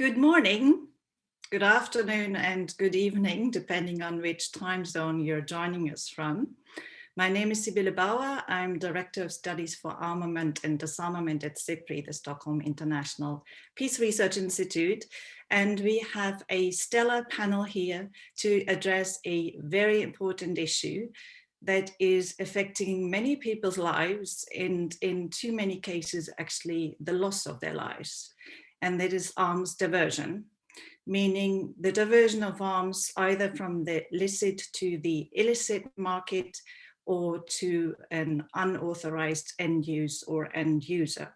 Good morning, good afternoon, and good evening, depending on which time zone you're joining us from. My name is Sibylle Bauer. I'm Director of Studies for Armament and Disarmament at SIPRI, the Stockholm International Peace Research Institute. And we have a stellar panel here to address a very important issue that is affecting many people's lives, and in too many cases, actually the loss of their lives. And that is arms diversion, meaning the diversion of arms either from the licit to the illicit market or to an unauthorized end use or end user.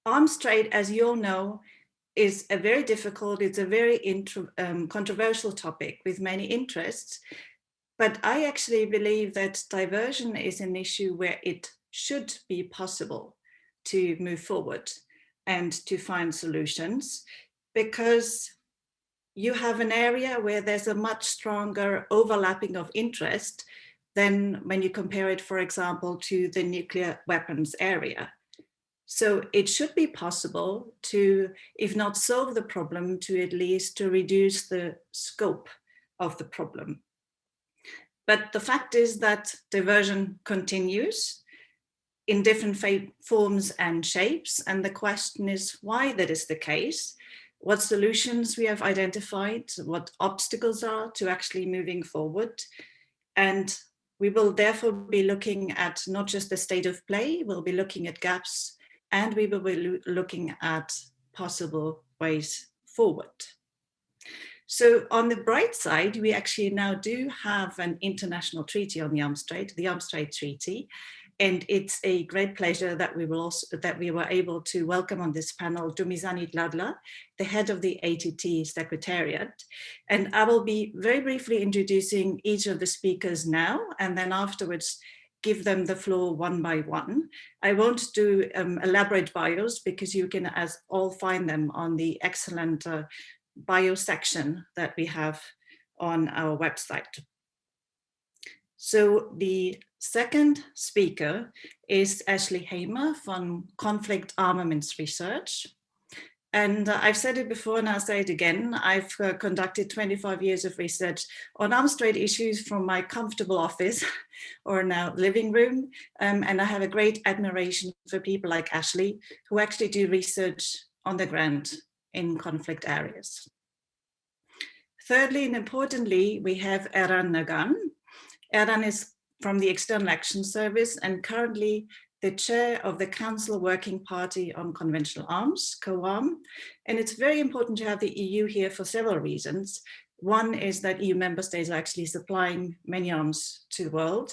Arms trade, as you all know, is a very difficult, it's a very controversial topic with many interests. But I actually believe that diversion is an issue where it should be possible to move forward and to find solutions, because you have an area where there's a much stronger overlapping of interest than when you compare it, for example, to the nuclear weapons area. So it should be possible to, if not solve the problem, to at least to reduce the scope of the problem. But the fact is that diversion continues in different forms and shapes. And the question is why that is the case, what solutions we have identified, what obstacles are to actually moving forward. And we will therefore be looking at not just the state of play, we'll be looking at gaps, and we will be looking at possible ways forward. So on the bright side, we actually now do have an international treaty on the arms trade, the Arms Trade Treaty. And it's a great pleasure that we were able to welcome on this panel Dumisani Dladla, the head of the ATT Secretariat. And I will be very briefly introducing each of the speakers now, and then afterwards give them the floor one by one. I won't do elaborate bios because you can all find them on the excellent bio section that we have on our website. So the second speaker is Ashley Hamer from Conflict Armaments Research. And I've said it before and I'll say it again. I've conducted 25 years of research on arms trade issues from my comfortable office or now living room. And I have a great admiration for people like Ashley who actually do research on the ground in conflict areas. Thirdly, and importantly, we have Eran Nagan. Eran is from the External Action Service and currently the chair of the Council Working Party on Conventional Arms, COARM. And it's very important to have the EU here for several reasons. One is that EU member states are actually supplying many arms to the world.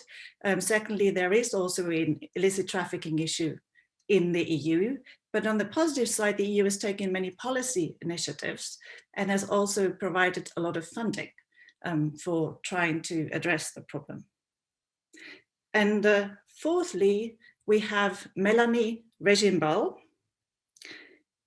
Secondly, there is also an illicit trafficking issue in the EU. But on the positive side, the EU has taken many policy initiatives and has also provided a lot of funding for trying to address the problem. And fourthly, we have Mélanie Régimbal.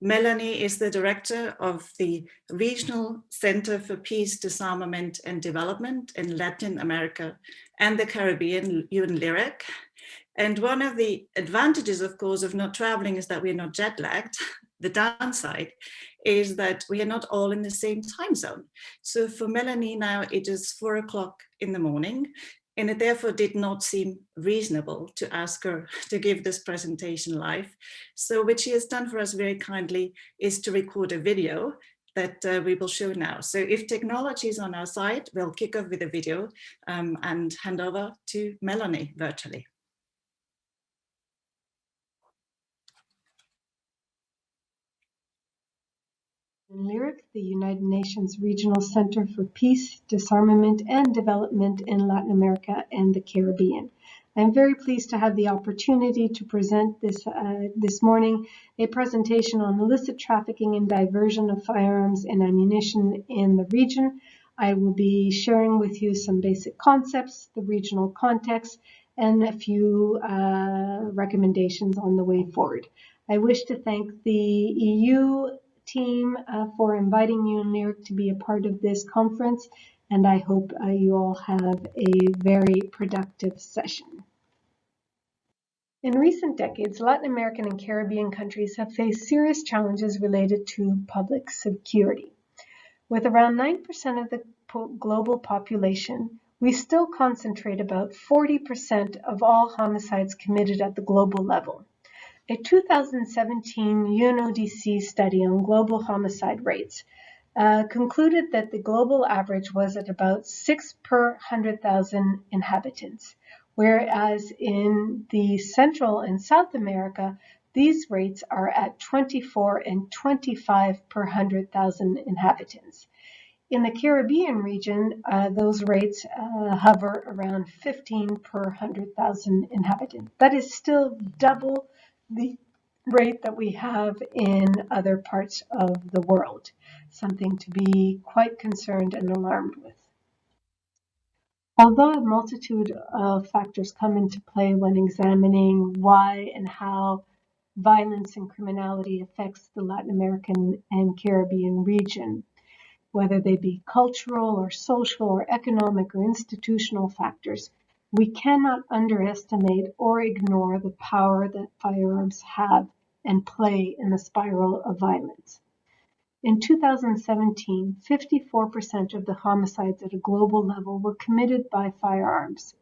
Mélanie is the director of the Regional Center for Peace, Disarmament and Development in Latin America and the Caribbean, UNLIREC. And one of the advantages, of course, of not traveling is that we're not jet lagged. The downside is that we are not all in the same time zone. So for Mélanie now, it is 4 o'clock in the morning, and it therefore did not seem reasonable to ask her to give this presentation live. So what she has done for us very kindly is to record a video that we will show now. So if technology is on our side, we'll kick off with a video and hand over to Mélanie virtually. UNLIREC, the United Nations Regional Center for Peace, Disarmament and Development in Latin America and the Caribbean. I'm very pleased to have the opportunity to present this morning a presentation on illicit trafficking and diversion of firearms and ammunition in the region. I will be sharing with you some basic concepts, the regional context, and a few recommendations on the way forward. I wish to thank the EU team for inviting UNLIREC to be a part of this conference, and I hope you all have a very productive session. In recent decades, Latin American and Caribbean countries have faced serious challenges related to public security. With around 9% of the global population, we still concentrate about 40% of all homicides committed at the global level. A 2017 UNODC study on global homicide rates concluded that the global average was at about 6 per 100,000 inhabitants, whereas in the Central and South America, these rates are at 24 and 25 per 100,000 inhabitants. In the Caribbean region, those rates hover around 15 per 100,000 inhabitants. That is still double the rate that we have in other parts of the world, something to be quite concerned and alarmed with. Although a multitude of factors come into play when examining why and how violence and criminality affects the Latin American and Caribbean region, whether they be cultural or social or economic or institutional factors, we cannot underestimate or ignore the power that firearms have and play in the spiral of violence. In 2017, 54% of the homicides at a global level were committed by firearms,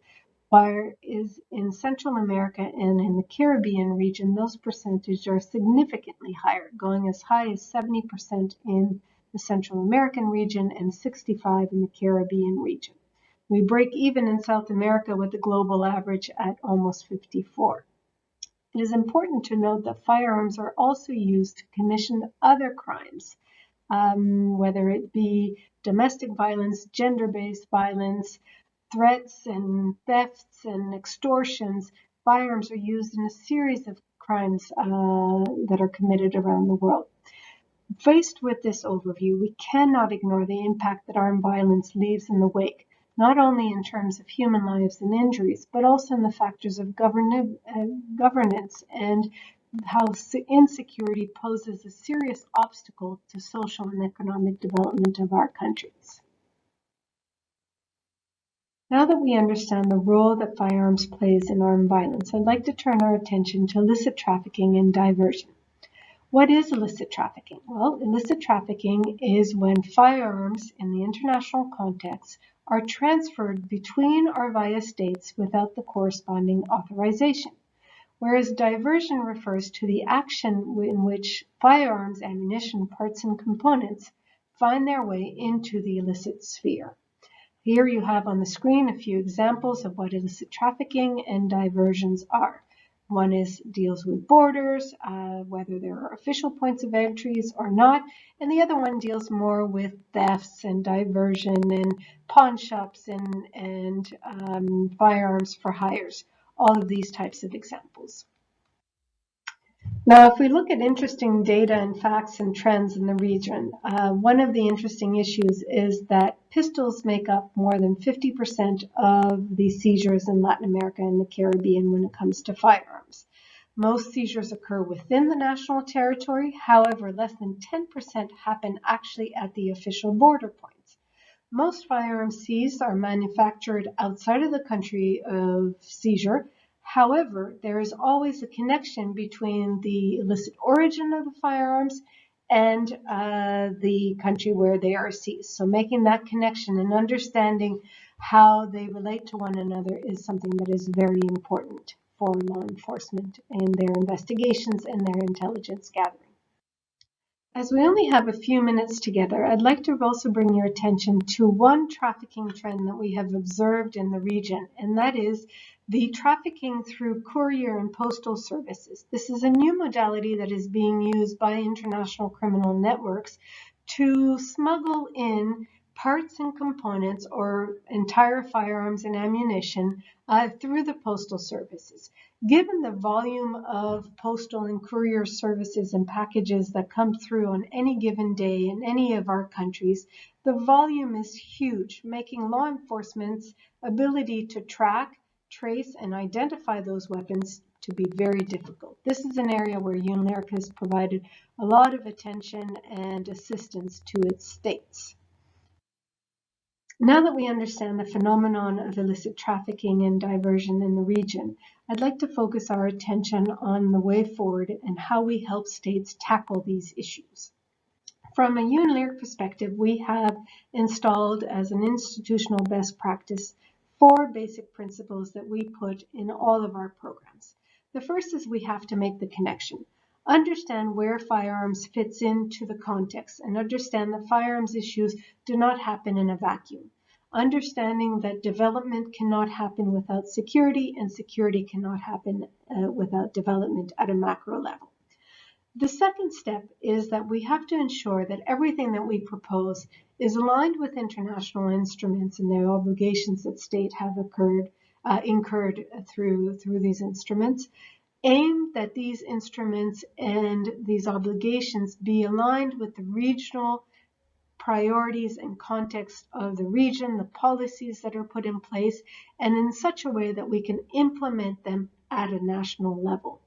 whereas in Central America and in the Caribbean region, those percentages are significantly higher, going as high as 70% in the Central American region and 65% in the Caribbean region. We break even in South America with the global average at almost 54%. It is important to note that firearms are also used to commission other crimes, whether it be domestic violence, gender-based violence, threats and thefts and extortions. Firearms are used in a series of crimes that are committed around the world. Faced with this overview, we cannot ignore the impact that armed violence leaves in the wake, not only in terms of human lives and injuries, but also in the factors of governance and how insecurity poses a serious obstacle to social and economic development of our countries. Now that we understand the role that firearms plays in armed violence, I'd like to turn our attention to illicit trafficking and diversion. What is illicit trafficking? Well, illicit trafficking is when firearms in the international context are transferred between or via states without the corresponding authorization, whereas diversion refers to the action in which firearms, ammunition, parts, and components find their way into the illicit sphere. Here you have on the screen a few examples of what illicit trafficking and diversions are. One deals with borders, whether there are official points of entries or not, and the other one deals more with thefts and diversion and pawn shops and firearms for hires, all of these types of examples. Now, if we look at interesting data and facts and trends in the region, one of the interesting issues is that pistols make up more than 50% of the seizures in Latin America and the Caribbean when it comes to firearms. Most seizures occur within the national territory. However, less than 10% happen actually at the official border points. Most firearms seized are manufactured outside of the country of seizure. However, there is always a connection between the illicit origin of the firearms and the country where they are seized. So making that connection and understanding how they relate to one another is something that is very important for law enforcement in their investigations and their intelligence gathering. As we only have a few minutes together, I'd like to also bring your attention to one trafficking trend that we have observed in the region, and that is the trafficking through courier and postal services. This is a new modality that is being used by international criminal networks to smuggle in parts and components or entire firearms and ammunition through the postal services. Given the volume of postal and courier services and packages that come through on any given day in any of our countries, the volume is huge, making law enforcement's ability to track, trace, and identify those weapons to be very difficult. This is an area where UNLIREC has provided a lot of attention and assistance to its states. Now that we understand the phenomenon of illicit trafficking and diversion in the region, I'd like to focus our attention on the way forward and how we help states tackle these issues. From a UNLIREC perspective, we have installed as an institutional best practice 4 basic principles that we put in all of our programs. The first is we have to make the connection. Understand where firearms fits into the context and understand that firearms issues do not happen in a vacuum. Understanding that development cannot happen without security and security cannot happen without development at a macro level. The second step is that we have to ensure that everything that we propose is aligned with international instruments and their obligations that states have incurred through these instruments, aim that these instruments and these obligations be aligned with the regional priorities and context of the region, the policies that are put in place, and in such a way that we can implement them at a national level.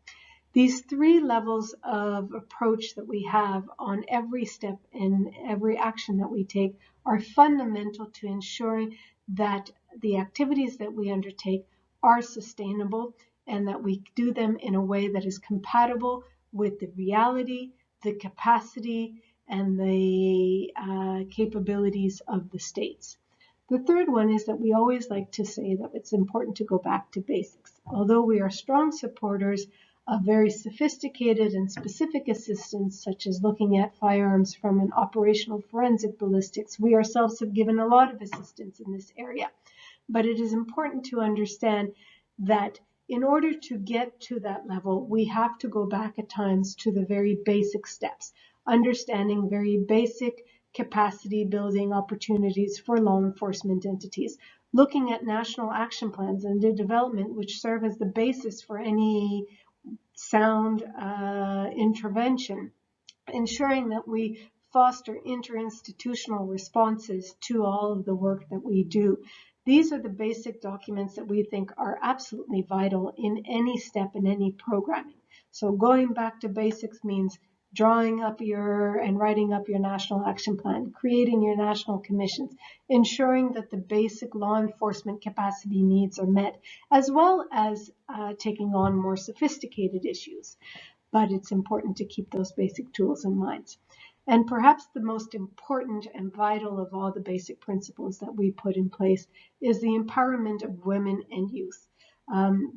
These 3 levels of approach that we have on every step and every action that we take are fundamental to ensuring that the activities that we undertake are sustainable and that we do them in a way that is compatible with the reality, the capacity, and the capabilities of the states. The third one is that we always like to say that it's important to go back to basics. Although we are strong supporters of very sophisticated and specific assistance, such as looking at firearms from an operational forensic ballistics, we ourselves have given a lot of assistance in this area. But it is important to understand that in order to get to that level, we have to go back at times to the very basic steps, understanding very basic capacity building opportunities for law enforcement entities, looking at national action plans and their development, which serve as the basis for any sound intervention, ensuring that we foster interinstitutional responses to all of the work that we do. These are the basic documents that we think are absolutely vital in any step in any programming. So going back to basics means drawing up and writing up your national action plan, creating your national commissions, ensuring that the basic law enforcement capacity needs are met, as well as taking on more sophisticated issues. But it's important to keep those basic tools in mind. And perhaps the most important and vital of all the basic principles that we put in place is the empowerment of women and youth.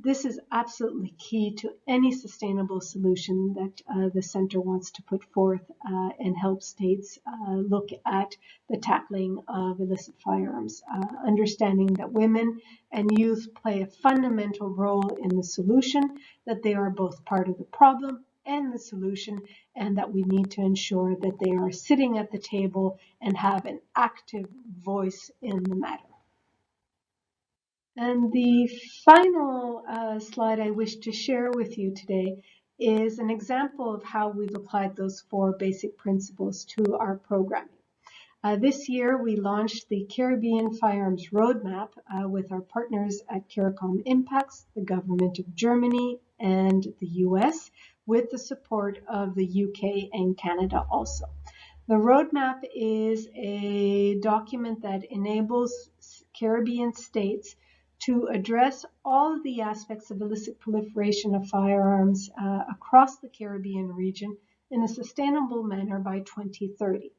This is absolutely key to any sustainable solution that the Center wants to put forth and help states look at the tackling of illicit firearms, understanding that women and youth play a fundamental role in the solution, that they are both part of the problem and the solution, and that we need to ensure that they are sitting at the table and have an active voice in the matter. And the final slide I wish to share with you today is an example of how we've applied those 4 basic principles to our programming. This year, we launched the Caribbean Firearms Roadmap with our partners at CARICOM Impacts, the government of Germany and the US, with the support of the UK and Canada also. The roadmap is a document that enables Caribbean states to address all of the aspects of illicit proliferation of firearms across the Caribbean region in a sustainable manner by 2030.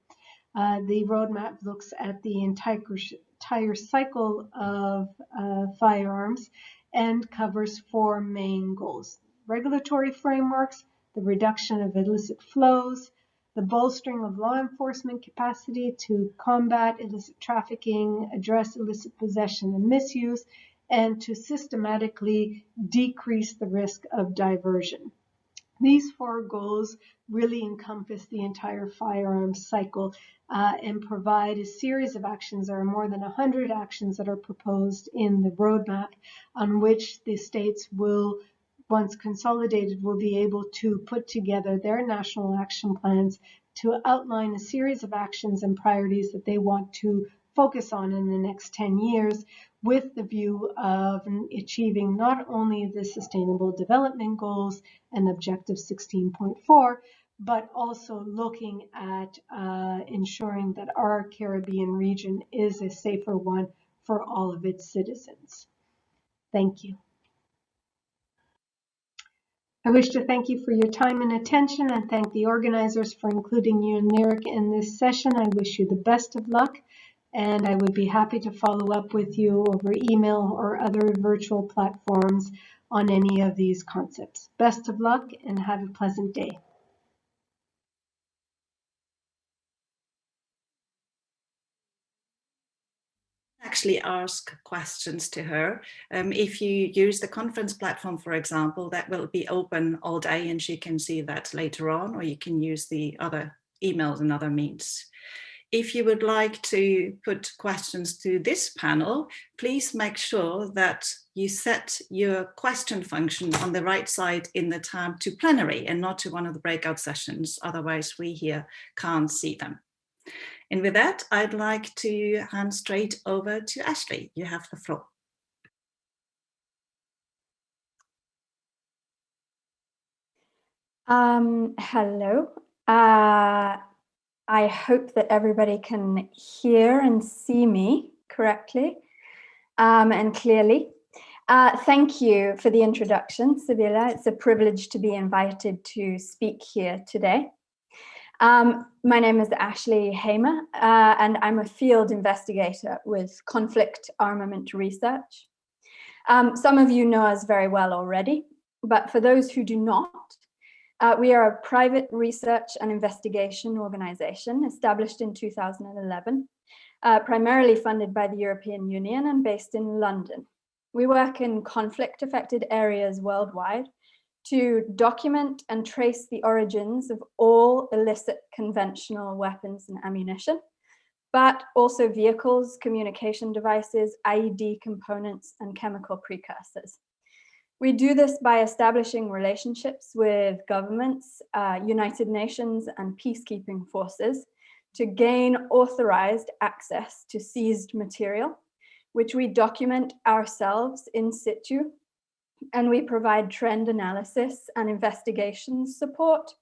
The roadmap looks at the entire cycle of firearms and covers 4 main goals: regulatory frameworks, the reduction of illicit flows, the bolstering of law enforcement capacity to combat illicit trafficking, address illicit possession and misuse, and to systematically decrease the risk of diversion. These 4 goals really encompass the entire firearms cycle and provide a series of actions. There are more than 100 actions that are proposed in the roadmap on which the states will, once consolidated, will be able to put together their national action plans to outline a series of actions and priorities that they want to focus on in the next 10 years, with the view of achieving not only the Sustainable Development Goals and Objective 16.4, but also looking at ensuring that our Caribbean region is a safer one for all of its citizens. Thank you. I wish to thank you for your time and attention and thank the organizers for including UNLIREC in this session. I wish you the best of luck, and I would be happy to follow up with you over email or other virtual platforms on any of these concepts. Best of luck and have a pleasant day. Actually ask questions to her. If you use the conference platform, for example, that will be open all day and she can see that later on, or you can use the other emails and other means. If you would like to put questions to this panel, please make sure that you set your question function on the right side in the tab to plenary and not to one of the breakout sessions. Otherwise, we here can't see them. And with that, I'd like to hand straight over to Ashley. You have the floor. Hello. I hope that everybody can hear and see me correctly and clearly. Thank you for the introduction, Sibylle. It's a privilege to be invited to speak here today. My name is Ashley Hamer, and I'm a field investigator with conflict armament research. Some of you know us very well already, but for those who do not, we are a private research and investigation organization established in 2011, primarily funded by the European Union and based in London. We work in conflict-affected areas worldwide to document and trace the origins of all illicit conventional weapons and ammunition, but also vehicles, communication devices, IED components, and chemical precursors. We do this by establishing relationships with governments, United Nations, and peacekeeping forces to gain authorized access to seized material, which we document ourselves in situ, and we provide trend analysis and investigation support,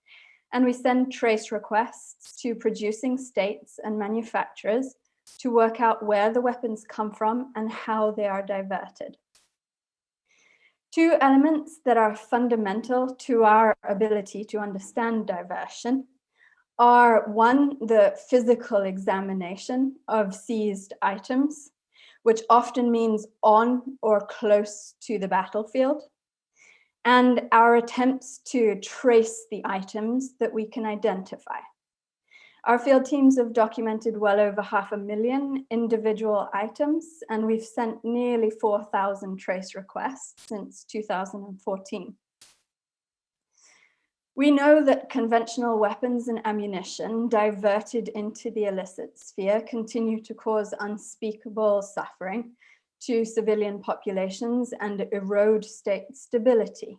and we send trace requests to producing states and manufacturers to work out where the weapons come from and how they are diverted. Two elements that are fundamental to our ability to understand diversion are, one, the physical examination of seized items, which often means on or close to the battlefield, and our attempts to trace the items that we can identify. Our field teams have documented well over 500,000 individual items, and we've sent nearly 4,000 trace requests since 2014. We know that conventional weapons and ammunition diverted into the illicit sphere continue to cause unspeakable suffering to civilian populations and erode state stability.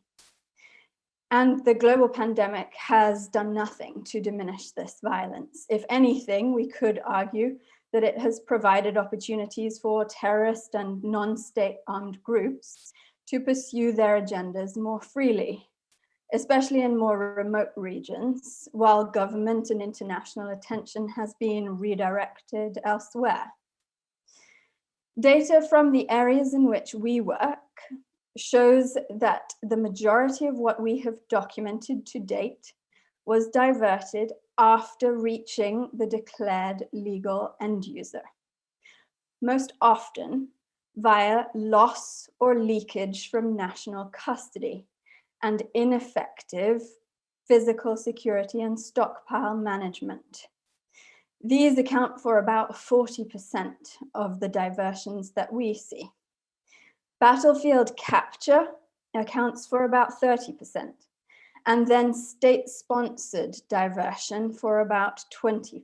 And the global pandemic has done nothing to diminish this violence. If anything, we could argue that it has provided opportunities for terrorist and non-state armed groups to pursue their agendas more freely, especially in more remote regions, while government and international attention has been redirected elsewhere. Data from the areas in which we work shows that the majority of what we have documented to date was diverted after reaching the declared legal end user, most often via loss or leakage from national custody and ineffective physical security and stockpile management. These account for about 40% of the diversions that we see. Battlefield capture accounts for about 30%, and then state-sponsored diversion for about 20%.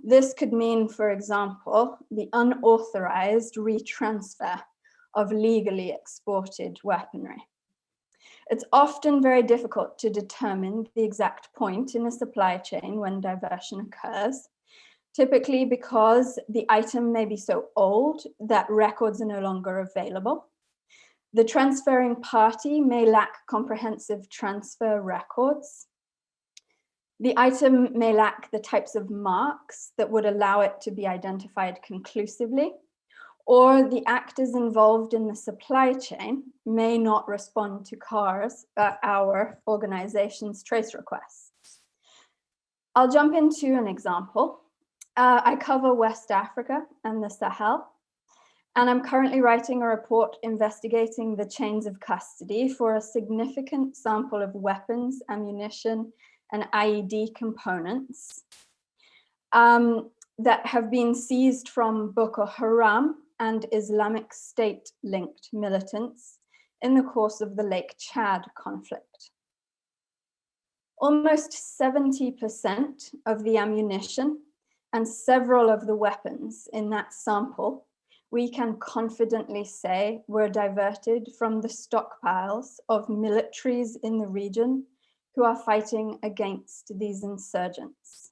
This could mean, for example, the unauthorized retransfer of legally exported weaponry. It's often very difficult to determine the exact point in a supply chain when diversion occurs, typically because the item may be so old that records are no longer available. The transferring party may lack comprehensive transfer records. The item may lack the types of marks that would allow it to be identified conclusively, or the actors involved in the supply chain may not respond to our organization's trace requests. I'll jump into an example. I cover West Africa and the Sahel, and I'm currently writing a report investigating the chains of custody for a significant sample of weapons, ammunition, and IED components that have been seized from Boko Haram and Islamic State-linked militants in the course of the Lake Chad conflict. Almost 70% of the ammunition and several of the weapons in that sample, we can confidently say were diverted from the stockpiles of militaries in the region who are fighting against these insurgents.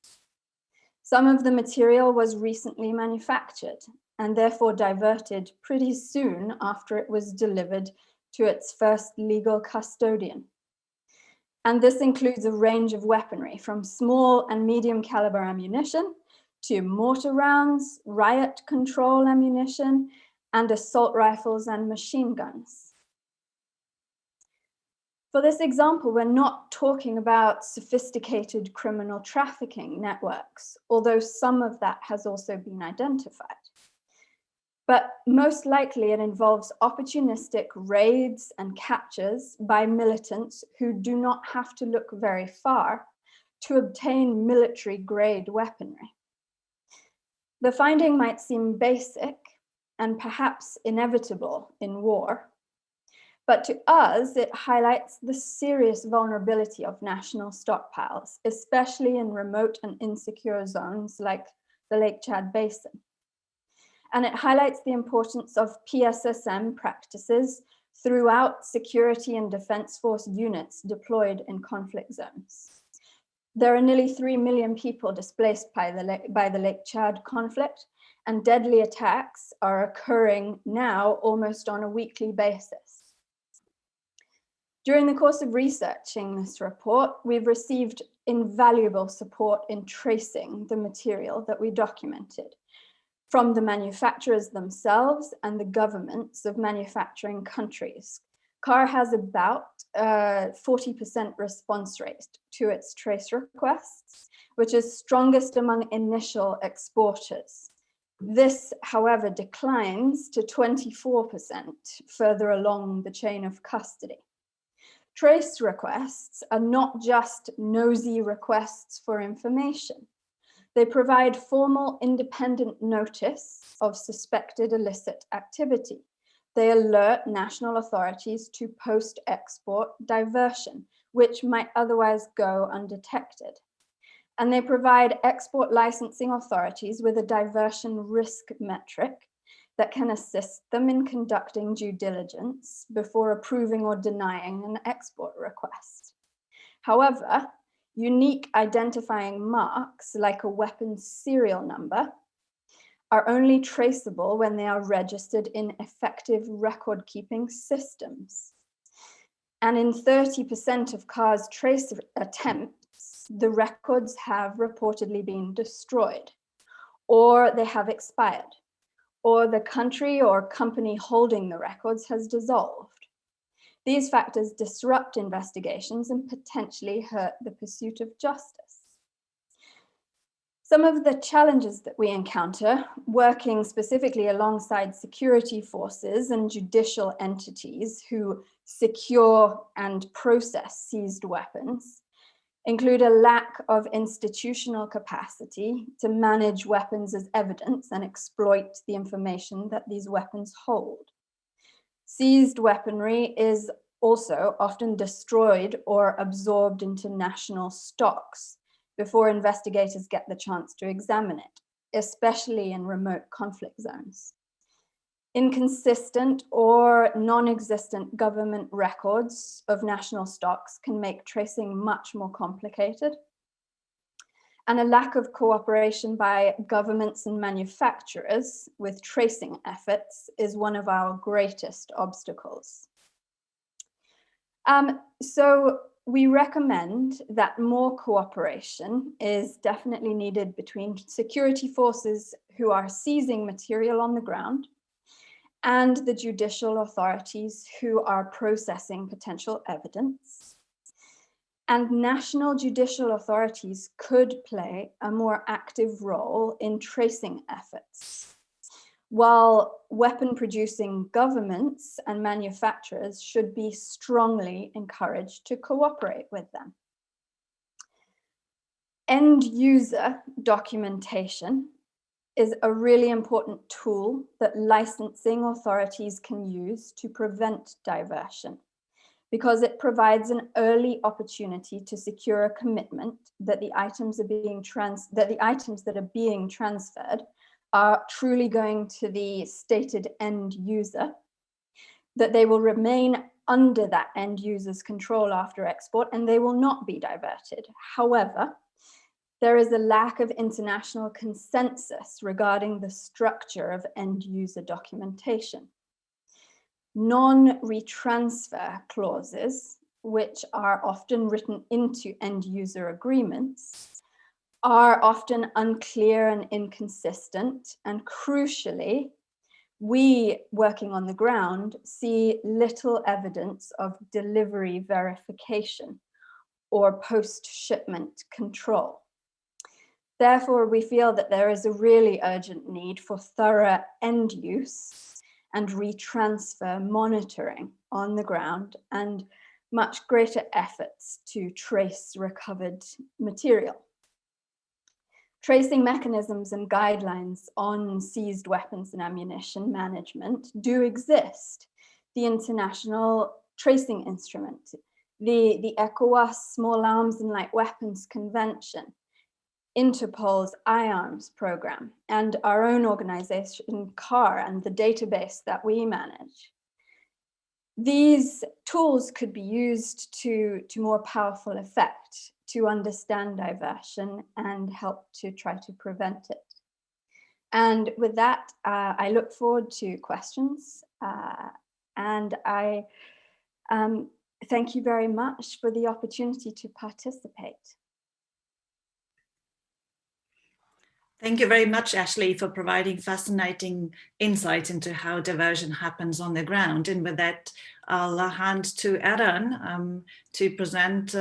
Some of the material was recently manufactured and therefore diverted pretty soon after it was delivered to its first legal custodian. And this includes a range of weaponry from small and medium caliber ammunition to mortar rounds, riot control ammunition, and assault rifles and machine guns. For this example, we're not talking about sophisticated criminal trafficking networks, although some of that has also been identified. But most likely it involves opportunistic raids and captures by militants who do not have to look very far to obtain military-grade weaponry. The finding might seem basic and perhaps inevitable in war, but to us, it highlights the serious vulnerability of national stockpiles, especially in remote and insecure zones like the Lake Chad Basin. And it highlights the importance of PSSM practices throughout security and defense force units deployed in conflict zones. There are nearly 3 million people displaced by the Lake Chad conflict, and deadly attacks are occurring now almost on a weekly basis. During the course of researching this report, we've received invaluable support in tracing the material that we documented from the manufacturers themselves and the governments of manufacturing countries. CAR has about 40% response rate to its trace requests, which is strongest among initial exporters. This, however, declines to 24% further along the chain of custody. Trace requests are not just nosy requests for information. They provide formal independent notice of suspected illicit activity. They alert national authorities to post-export diversion, which might otherwise go undetected. And they provide export licensing authorities with a diversion risk metric that can assist them in conducting due diligence before approving or denying an export request. However, unique identifying marks like a weapon's serial number are only traceable when they are registered in effective record-keeping systems. And in 30% of CAR's trace attempts, the records have reportedly been destroyed, or they have expired, or the country or company holding the records has dissolved. These factors disrupt investigations and potentially hurt the pursuit of justice. Some of the challenges that we encounter working specifically alongside security forces and judicial entities who secure and process seized weapons include a lack of institutional capacity to manage weapons as evidence and exploit the information that these weapons hold. Seized weaponry is also often destroyed or absorbed into national stocks before investigators get the chance to examine it, especially in remote conflict zones. Inconsistent or non-existent government records of national stocks can make tracing much more complicated. And a lack of cooperation by governments and manufacturers with tracing efforts is one of our greatest obstacles. So we recommend that more cooperation is definitely needed between security forces who are seizing material on the ground and the judicial authorities who are processing potential evidence. And national judicial authorities could play a more active role in tracing efforts, while weapon-producing governments and manufacturers should be strongly encouraged to cooperate with them. End-user documentation is a really important tool that licensing authorities can use to prevent diversion, because it provides an early opportunity to secure a commitment that the items that are being transferred are truly going to the stated end user, that they will remain under that end user's control after export, and they will not be diverted. However, there is a lack of international consensus regarding the structure of end user documentation. Non-retransfer clauses, which are often written into end user agreements, are often unclear and inconsistent, and crucially, we working on the ground see little evidence of delivery verification or post-shipment control. Therefore, we feel that there is a really urgent need for thorough end use and retransfer monitoring on the ground and much greater efforts to trace recovered material. Tracing mechanisms and guidelines on seized weapons and ammunition management do exist. The International Tracing Instrument, the ECOWAS Small Arms and Light Weapons Convention, Interpol's IARMS program, and our own organization, CAR, and the database that we manage. These tools could be used to more powerful effect to understand diversion and help to try to prevent it. And with that, I look forward to questions, and I thank you very much for the opportunity to participate. Thank you very much, Ashley, for providing fascinating insights into how diversion happens on the ground. And with that, I'll hand to Eran to present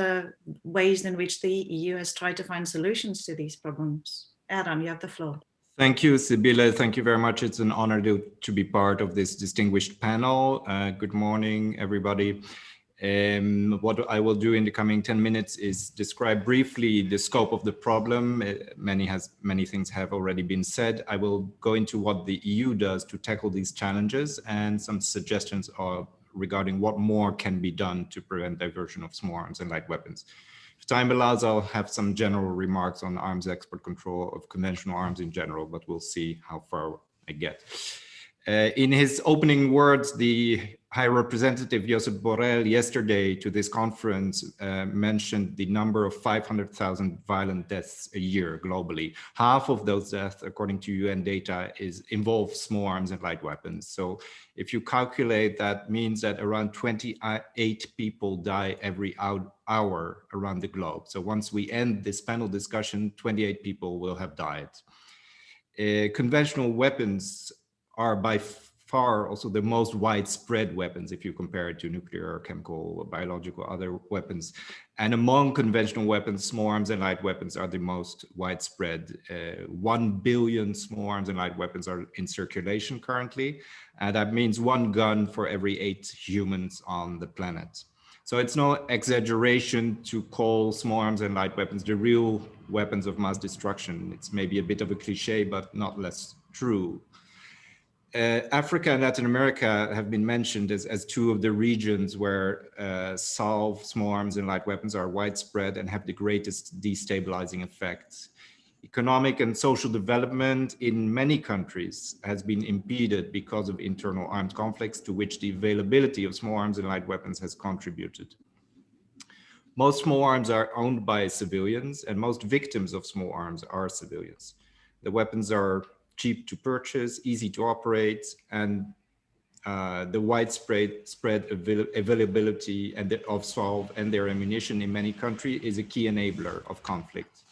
ways in which the EU has tried to find solutions to these problems. Eran, you have the floor. Thank you, Sibylle. Thank you very much. It's an honor to be part of this distinguished panel. Good morning, everybody. What I will do in the coming 10 minutes is describe briefly the scope of the problem. Many things have already been said. I will go into what the EU does to tackle these challenges and some suggestions regarding what more can be done to prevent diversion of small arms and light weapons. If time allows, I'll have some general remarks on arms export control of conventional arms in general, but we'll see how far I get. In his opening words, the High Representative Josep Borrell yesterday to this conference mentioned the number of 500,000 violent deaths a year globally. Half of those deaths, according to UN data, involve small arms and light weapons. So if you calculate, that means that around 28 people die every hour around the globe. So once we end this panel discussion, 28 people will have died. Conventional weapons are by far also the most widespread weapons if you compare it to nuclear, chemical, biological, other weapons. And among conventional weapons, small arms and light weapons are the most widespread. 1 billion small arms and light weapons are in circulation currently. And that means 1 gun for every 8 humans on the planet. So it's no exaggeration to call small arms and light weapons the real weapons of mass destruction. It's maybe a bit of a cliche, but not less true. Africa and Latin America have been mentioned as 2 of the regions where small arms and light weapons are widespread and have the greatest destabilizing effects. Economic and social development in many countries has been impeded because of internal armed conflicts to which the availability of small arms and light weapons has contributed. Most small arms are owned by civilians, and most victims of small arms are civilians. The weapons are cheap to purchase, easy to operate, and the widespread availability of SOLV and their ammunition in many countries is a key enabler of conflict.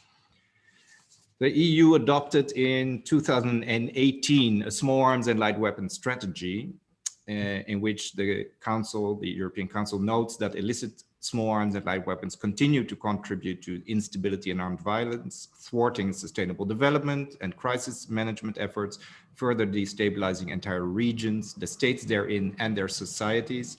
The EU adopted in 2018 a small arms and light weapons strategy in which the European Council notes that illicit small arms and light weapons continue to contribute to instability and armed violence, thwarting sustainable development and crisis management efforts, further destabilizing entire regions, the states therein and their societies,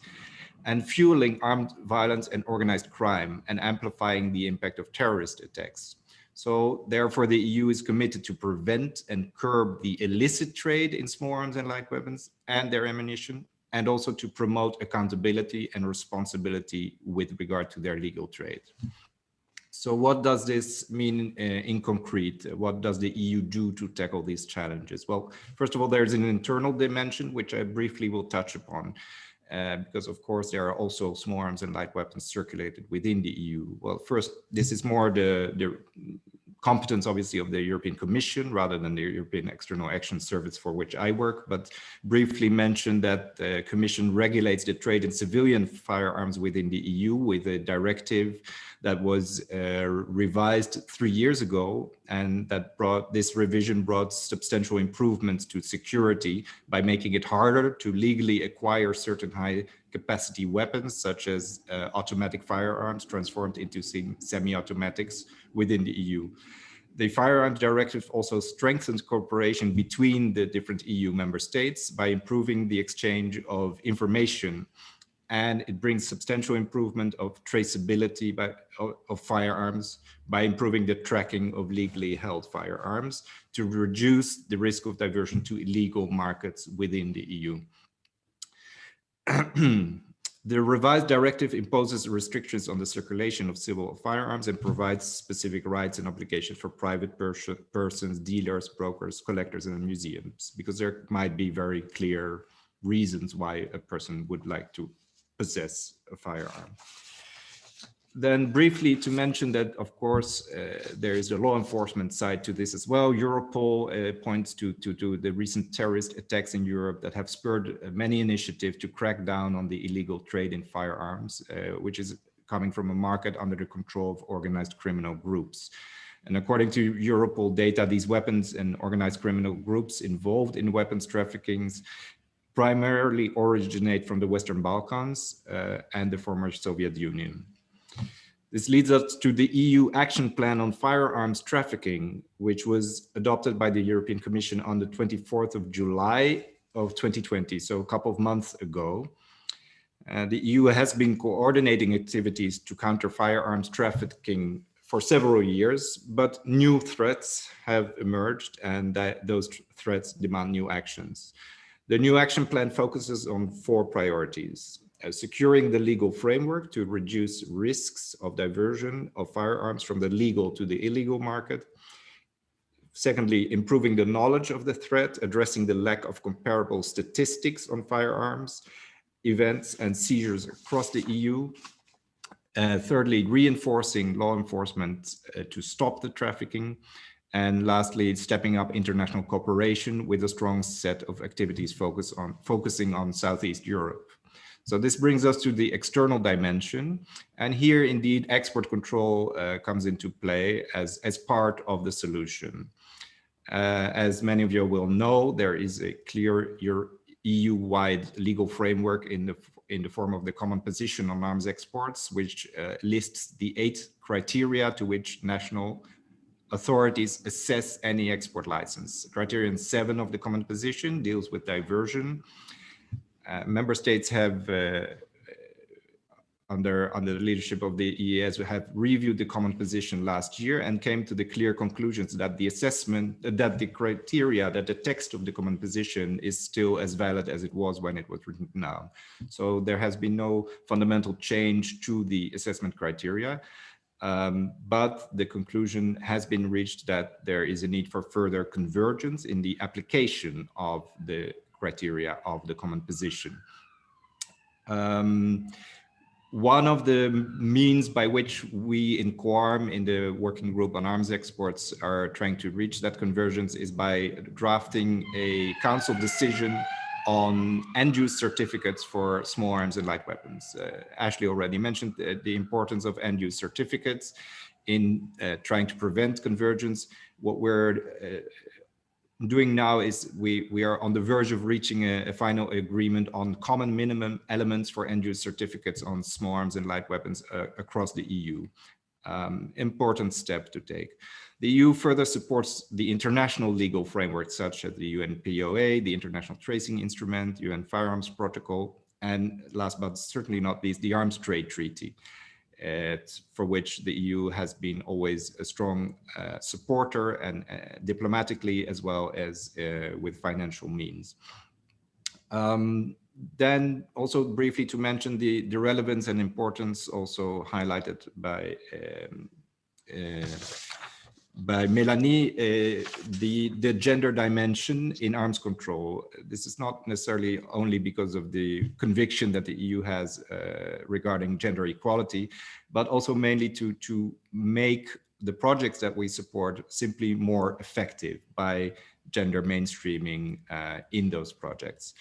and fueling armed violence and organized crime and amplifying the impact of terrorist attacks. So therefore, the EU is committed to prevent and curb the illicit trade in small arms and light weapons and their ammunition, and also to promote accountability and responsibility with regard to their legal trade. So what does this mean in concrete? What does the EU do to tackle these challenges? Well, first of all, there's an internal dimension, which I briefly will touch upon. Because of course there are also small arms and light weapons circulated within the EU. Well, first, this is more the competence obviously of the European Commission rather than the European External Action Service for which I work, but briefly mention that the Commission regulates the trade in civilian firearms within the EU with a directive that was revised 3 years ago, and that this revision brought substantial improvements to security by making it harder to legally acquire certain high capacity weapons such as automatic firearms transformed into semi-automatics within the EU. The Firearms Directive also strengthens cooperation between the different EU member states by improving the exchange of information, and it brings substantial improvement of traceability of firearms by improving the tracking of legally held firearms to reduce the risk of diversion to illegal markets within the EU. The revised directive imposes restrictions on the circulation of civil firearms and provides specific rights and obligations for private persons, dealers, brokers, collectors, and museums, because there might be very clear reasons why a person would like to possess a firearm. Then briefly to mention that, of course, there is a law enforcement side to this as well. Europol points to the recent terrorist attacks in Europe that have spurred many initiatives to crack down on the illegal trade in firearms, which is coming from a market under the control of organized criminal groups. And according to Europol data, these weapons and organized criminal groups involved in weapons trafficking primarily originate from the Western Balkans and the former Soviet Union. This leads us to the EU Action Plan on Firearms Trafficking, which was adopted by the European Commission on the 24th of July of 2020, so a couple of months ago. The EU has been coordinating activities to counter firearms trafficking for several years, but new threats have emerged, and those threats demand new actions. The new action plan focuses on 4 priorities. Securing the legal framework to reduce risks of diversion of firearms from the legal to the illegal market. Secondly, improving the knowledge of the threat, addressing the lack of comparable statistics on firearms, events and seizures across the EU. Thirdly, reinforcing law enforcement to stop the trafficking. And lastly, stepping up international cooperation with a strong set of activities focusing on Southeast Europe. So this brings us to the external dimension. And here indeed, export control comes into play as part of the solution. As many of you will know, there is a clear EU-wide legal framework in the form of the Common Position on Arms Exports, which lists the 8 criteria to which national authorities assess any export license. Criterion 7 of the Common Position deals with diversion. Member states have, under the leadership of the EES, have reviewed the Common Position last year and came to the clear conclusions that the assessment, that the criteria, that the text of the Common Position is still as valid as it was when it was written down. So there has been no fundamental change to the assessment criteria. But the conclusion has been reached that there is a need for further convergence in the application of the criteria of the Common Position. One of the means by which we in Quorum, in the Working Group on Arms Exports, are trying to reach that convergence is by drafting a Council decision on end-use certificates for small arms and light weapons. Ashley already mentioned the importance of end-use certificates in trying to prevent convergence. What we're doing now is we are on the verge of reaching a final agreement on common minimum elements for end-use certificates on small arms and light weapons across the EU. Important step to take. The EU further supports the international legal framework such as the UNPOA, the International Tracing Instrument, UN Firearms Protocol, and last but certainly not least, the Arms Trade Treaty, for which the EU has been always a strong supporter, and diplomatically as well as with financial means. Then also briefly to mention the relevance and importance also highlighted by Mélanie, the gender dimension in arms control. This is not necessarily only because of the conviction that the EU has regarding gender equality, but also mainly to make the projects that we support simply more effective by gender mainstreaming in those projects.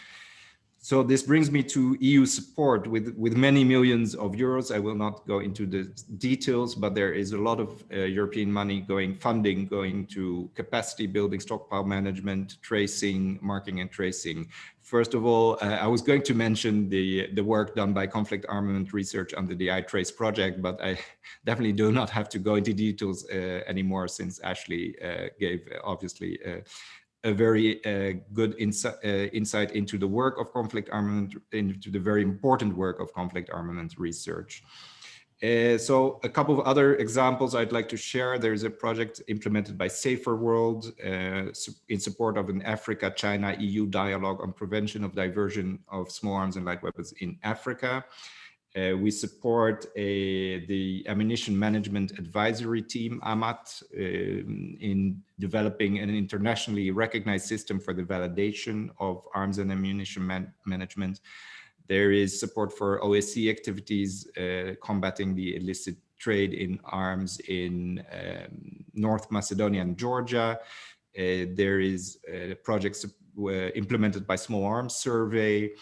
So this brings me to EU support with many millions of euros. I will not go into the details, but there is a lot of European money funding going to capacity building, stockpile management, tracing, marking and tracing. First of all, I was going to mention the work done by Conflict Armament Research under the iTrace project, but I definitely do not have to go into details anymore, since Ashley gave obviously a very good insight into the work of conflict armament, into the very important work of conflict armament research. So a couple of other examples I'd like to share. There's a project implemented by Safer World in support of an Africa-China-EU dialogue on prevention of diversion of small arms and light weapons in Africa. We support the Ammunition Management Advisory Team, AMAT, in developing an internationally recognized system for the validation of arms and ammunition management. There is support for OSCE activities combating the illicit trade in arms in North Macedonia and Georgia. There is projects implemented by Small Arms Survey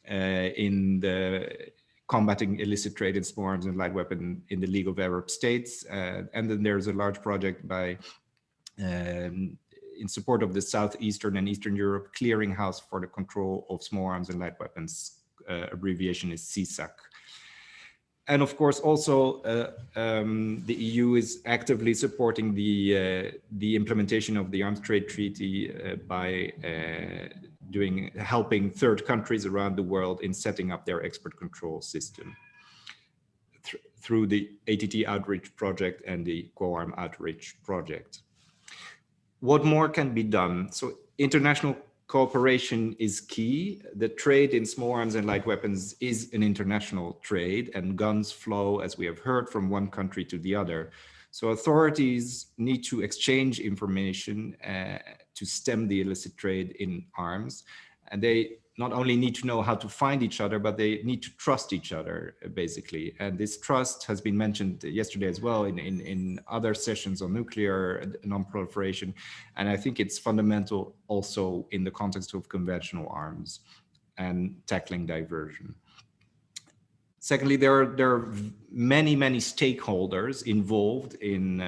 in the combating illicit trade in small arms and light weapon in the League of Arab States. And then there's a large project by in support of the Southeastern and Eastern Europe Clearinghouse for the Control of Small Arms and Light Weapons. Abbreviation is CSAC. And of course, also the EU is actively supporting the implementation of the Arms Trade Treaty by helping third countries around the world in setting up their export control system through the ATT Outreach Project and the COARM Outreach Project. What more can be done? So international cooperation is key. The trade in small arms and light weapons is an international trade, and guns flow, as we have heard, from one country to the other. So authorities need to exchange information to stem the illicit trade in arms. And they not only need to know how to find each other, but they need to trust each other, basically. And this trust has been mentioned yesterday as well in other sessions on nuclear non-proliferation. And I think it's fundamental also in the context of conventional arms and tackling diversion. Secondly, there are many stakeholders involved in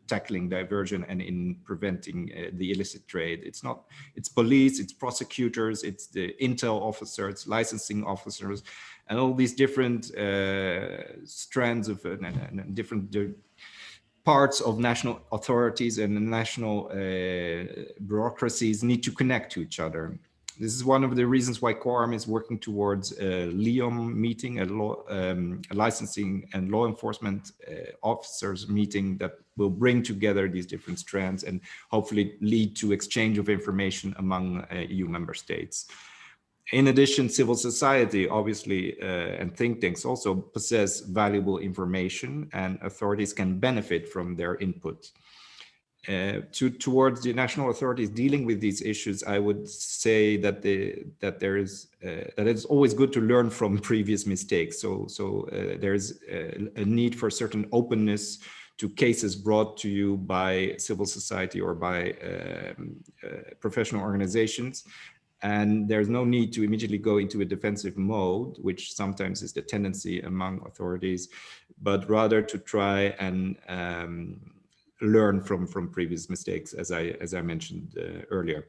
tackling diversion and in preventing the illicit trade. It's police, it's prosecutors, it's the intel officers, licensing officers, and all these different strands of different parts of national authorities and national bureaucracies need to connect to each other. This is one of the reasons why COARM is working towards a LIOM meeting, a licensing and law enforcement officers meeting that will bring together these different strands and hopefully lead to exchange of information among EU member states. In addition, civil society, obviously, and think tanks also possess valuable information, and authorities can benefit from their input. Towards the national authorities dealing with these issues, I would say that it's always good to learn from previous mistakes. So there's a need for certain openness to cases brought to you by civil society or by professional organizations. And there's no need to immediately go into a defensive mode, which sometimes is the tendency among authorities, but rather to try and learn from previous mistakes, as I mentioned earlier.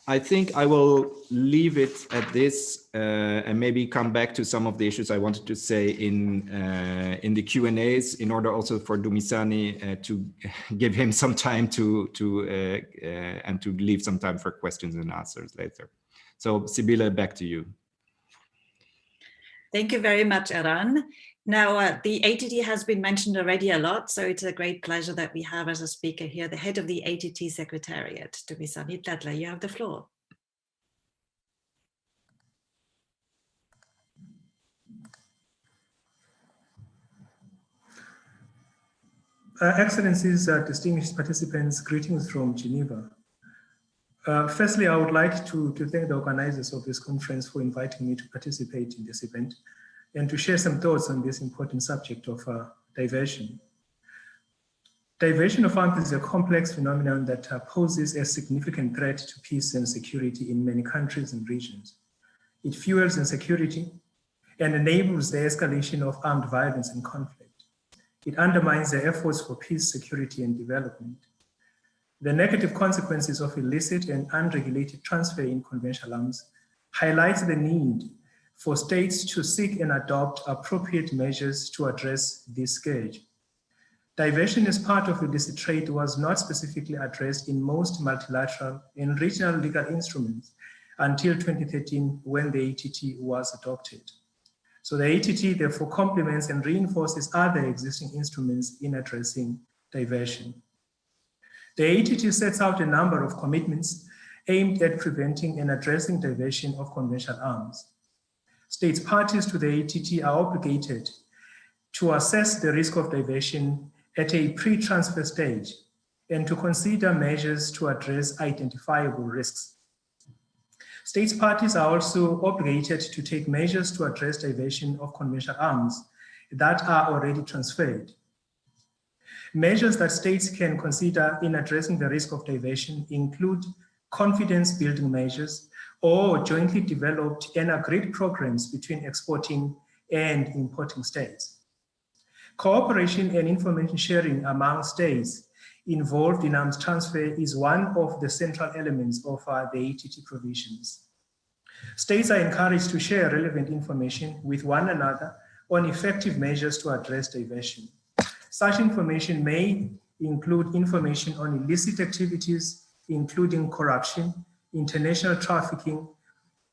I think I will leave it at this and maybe come back to some of the issues I wanted to say in the Q&As, in order also for Dumisani to give him some time and to leave some time for questions and answers later. So Sibylle, back to you. Thank you very much, Eran. Now, the ATT has been mentioned already a lot, so it's a great pleasure that we have as a speaker here, the head of the ATT Secretariat, Dumisani. Dladla, you have the floor. Excellencies, distinguished participants, greetings from Geneva. Firstly, I would like to thank the organizers of this conference for inviting me to participate in this event and to share some thoughts on this important subject of diversion. Diversion of arms is a complex phenomenon that poses a significant threat to peace and security in many countries and regions. It fuels insecurity and enables the escalation of armed violence and conflict. It undermines the efforts for peace, security, and development. The negative consequences of illicit and unregulated transfer in conventional arms highlights the need for states to seek and adopt appropriate measures to address this scourge. Diversion as part of illicit trade was not specifically addressed in most multilateral and regional legal instruments until 2013, when the ATT was adopted. So the ATT therefore complements and reinforces other existing instruments in addressing diversion. The ATT sets out a number of commitments aimed at preventing and addressing diversion of conventional arms. States parties to the ATT are obligated to assess the risk of diversion at a pre-transfer stage and to consider measures to address identifiable risks. States parties are also obligated to take measures to address diversion of conventional arms that are already transferred. Measures that states can consider in addressing the risk of diversion include confidence-building measures or jointly developed and agreed programs between exporting and importing states. Cooperation and information sharing among states involved in arms transfer is one of the central elements of the ATT provisions. States are encouraged to share relevant information with one another on effective measures to address diversion. Such information may include information on illicit activities, including corruption, international trafficking,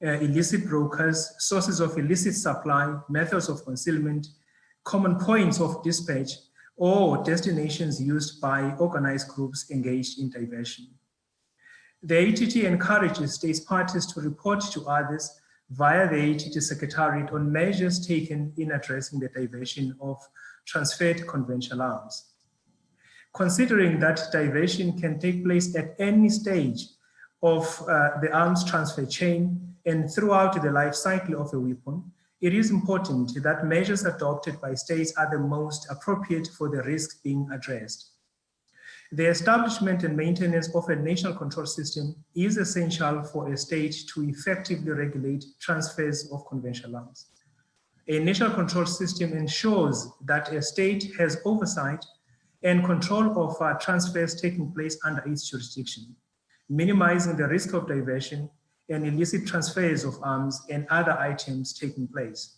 illicit brokers, sources of illicit supply, methods of concealment, common points of dispatch, or destinations used by organized groups engaged in diversion. The ATT encourages states parties to report to others via the ATT Secretariat on measures taken in addressing the diversion of transferred conventional arms. Considering that diversion can take place at any stage of the arms transfer chain and throughout the life cycle of a weapon, it is important that measures adopted by states are the most appropriate for the risk being addressed. The establishment and maintenance of a national control system is essential for a state to effectively regulate transfers of conventional arms. A national control system ensures that a state has oversight and control of transfers taking place under its jurisdiction, minimizing the risk of diversion and illicit transfers of arms and other items taking place.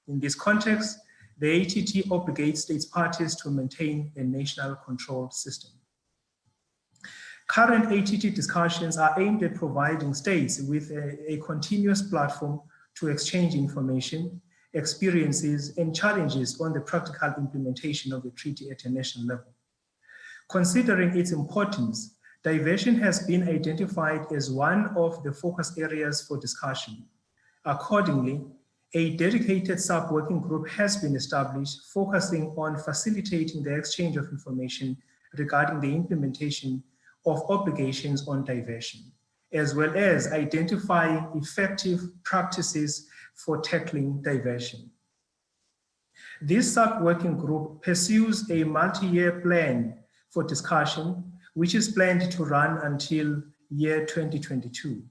In this context, the ATT obligates states parties to maintain a national control system. Current ATT discussions are aimed at providing states with a continuous platform to exchange information, experiences, and challenges on the practical implementation of the treaty at a national level. Considering its importance, diversion has been identified as one of the focus areas for discussion. Accordingly, a dedicated sub-working group has been established focusing on facilitating the exchange of information regarding the implementation of obligations on diversion, as well as identifying effective practices for tackling diversion. This sub-working group pursues a multi-year plan for discussion, which is planned to run until year 2022.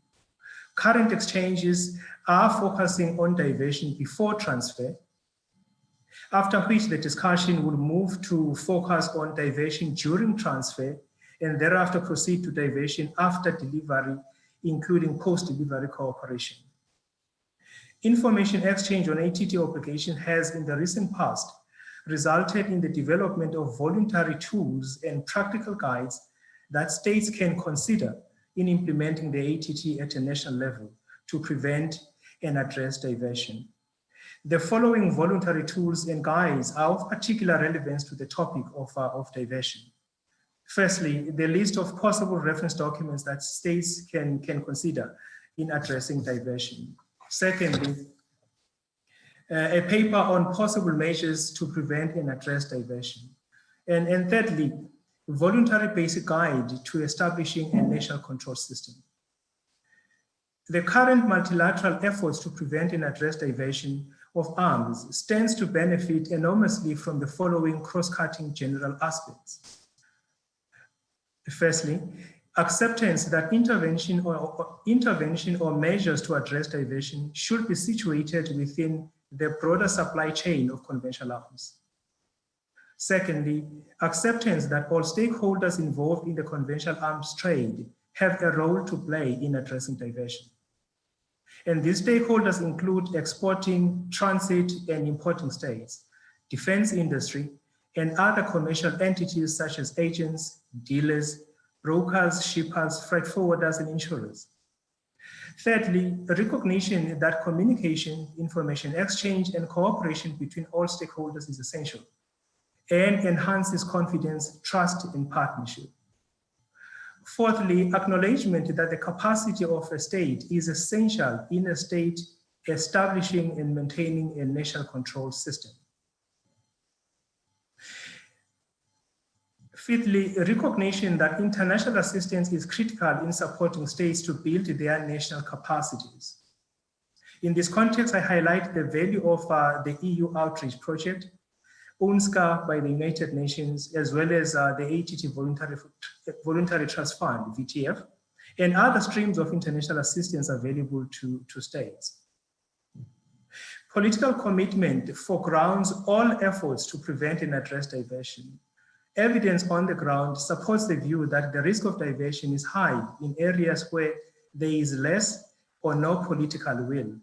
Current exchanges are focusing on diversion before transfer, after which the discussion will move to focus on diversion during transfer and thereafter proceed to diversion after delivery, including post-delivery cooperation. Information exchange on ATT obligation has in the recent past resulted in the development of voluntary tools and practical guides that states can consider in implementing the ATT at a national level to prevent and address diversion. The following voluntary tools and guides are of particular relevance to the topic of diversion. Firstly, the list of possible reference documents that states can consider in addressing diversion. Secondly, a paper on possible measures to prevent and address diversion. And thirdly, voluntary basic guide to establishing a national control system. The current multilateral efforts to prevent and address diversion of arms stands to benefit enormously from the following cross-cutting general aspects. Firstly, acceptance that intervention or measures to address diversion should be situated within the broader supply chain of conventional arms. Secondly, acceptance that all stakeholders involved in the conventional arms trade have a role to play in addressing diversion. And these stakeholders include exporting, transit, and importing states, defense industry, and other commercial entities such as agents, dealers, brokers, shippers, freight forwarders, and insurers. Thirdly, recognition that communication, information exchange, and cooperation between all stakeholders is essential and enhances confidence, trust, and partnership. Fourthly, acknowledgement that the capacity of a state is essential in a state establishing and maintaining a national control system. Fifthly, recognition that international assistance is critical in supporting states to build their national capacities. In this context, I highlight the value of the EU Outreach Project, UNSCA by the United Nations, as well as the ATT Voluntary Trust Fund, VTF, and other streams of international assistance available to states. Political commitment foregrounds all efforts to prevent and address diversion. Evidence on the ground supports the view that the risk of diversion is high in areas where there is less or no political will,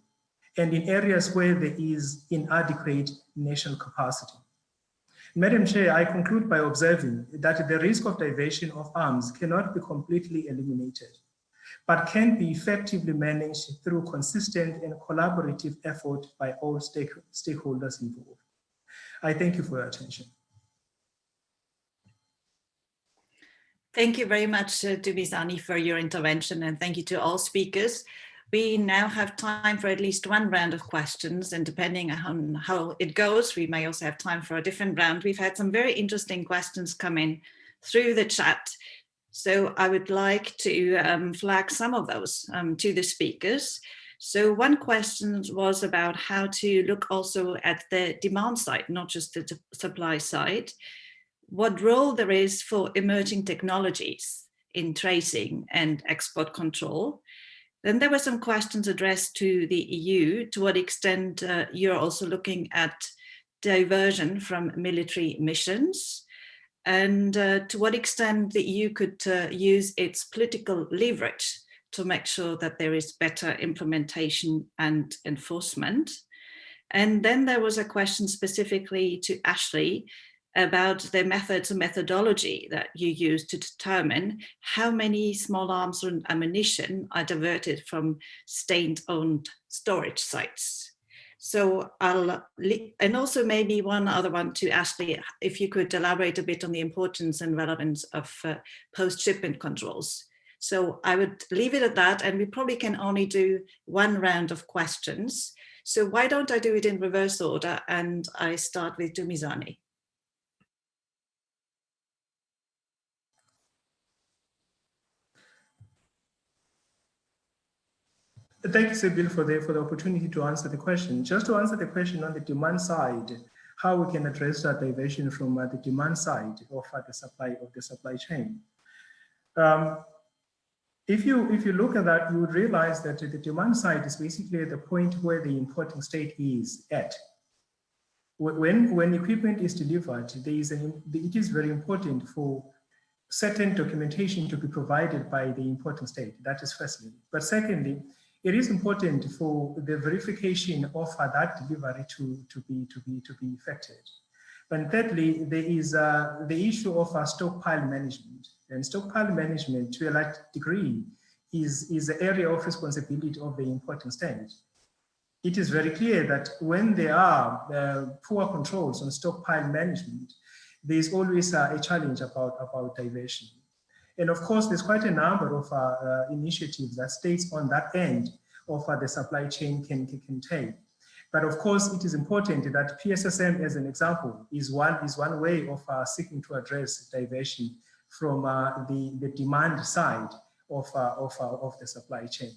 and in areas where there is inadequate national capacity. Madam Chair, I conclude by observing that the risk of diversion of arms cannot be completely eliminated, but can be effectively managed through consistent and collaborative effort by all stakeholders involved. I thank you for your attention. Thank you very much, Dumisani, for your intervention, and thank you to all speakers. We now have time for at least one round of questions, and depending on how it goes, we may also have time for a different round. We've had some very interesting questions come in through the chat, so I would like to flag some of those to the speakers. So one question was about how to look also at the demand side, not just the supply side, what role there is for emerging technologies in tracing and export control. Then there were some questions addressed to the EU, to what extent you're also looking at diversion from military missions, and to what extent the EU could use its political leverage to make sure that there is better implementation and enforcement. And then there was a question specifically to Ashley about the methods and methodology that you use to determine how many small arms and ammunition are diverted from state-owned storage sites. So and also maybe one other one to Ashley, if you could elaborate a bit on the importance and relevance of post-shipment controls. So I would leave it at that, and we probably can only do one round of questions. So why don't I do it in reverse order, and I start with Dumisani. Thank you, Sibylle, for the opportunity to answer the question. Just to answer the question on the demand side, how we can address that diversion from the demand side of the supply chain. If you look at that, you would realize that the demand side is basically the point where the importing state is at. When equipment is delivered, it is very important for certain documentation to be provided by the importing state. That is firstly. But secondly, it is important for the verification of that delivery to be effected. And thirdly, there is the issue of stockpile management. And stockpile management, to a large degree, is the area of responsibility of the importing state. It is very clear that when there are poor controls on stockpile management, there is always a challenge about diversion. And of course, there's quite a number of initiatives that states on that end of the supply chain can take. But of course, it is important that PSSM, as an example, is one way of seeking to address diversion from the demand side of the supply chain.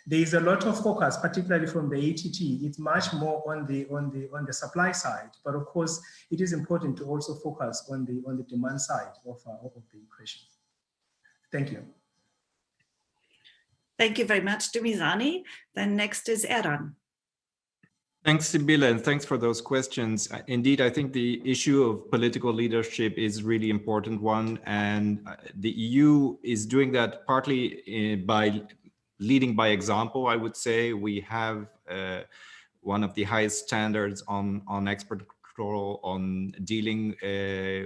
There is a lot of focus, particularly from the ATT. It's much more on the supply side, but of course, it is important to also focus on the demand side of the equation. Thank you. Thank you very much, Dumisani. Then next is Eran. Thanks, Sibylle, and thanks for those questions. Indeed, I think the issue of political leadership is really important one, and the EU is doing that partly by leading by example. I would say we have one of the highest standards on export control, on dealing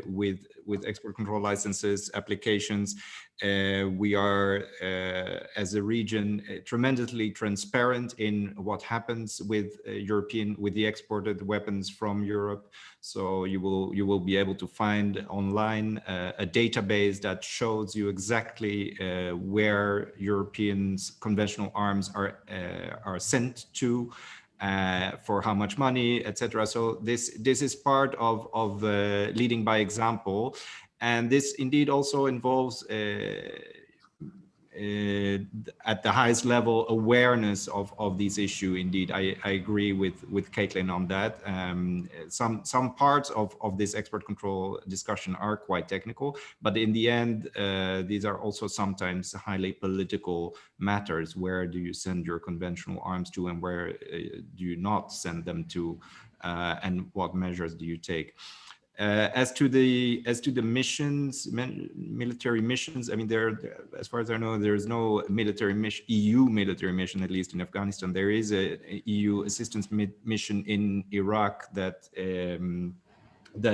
with export control licenses, applications. We are, as a region, tremendously transparent in what happens with with the exported weapons from Europe. So you will be able to find online a database that shows you exactly where European conventional arms are sent to. For how much money, etc. So this is part of leading by example, and this indeed also involves at the highest level awareness of this issue. Indeed, I agree with Caitlin on that. Some parts of this export control discussion are quite technical, but in the end, these are also sometimes highly political matters. Where do you send your conventional arms to, and where do you not send them to, and what measures do you take? As to the missions, military missions, I mean, as far as I know, there is no military mission, EU military mission, at least in Afghanistan. There is a EU assistance mission in Iraq that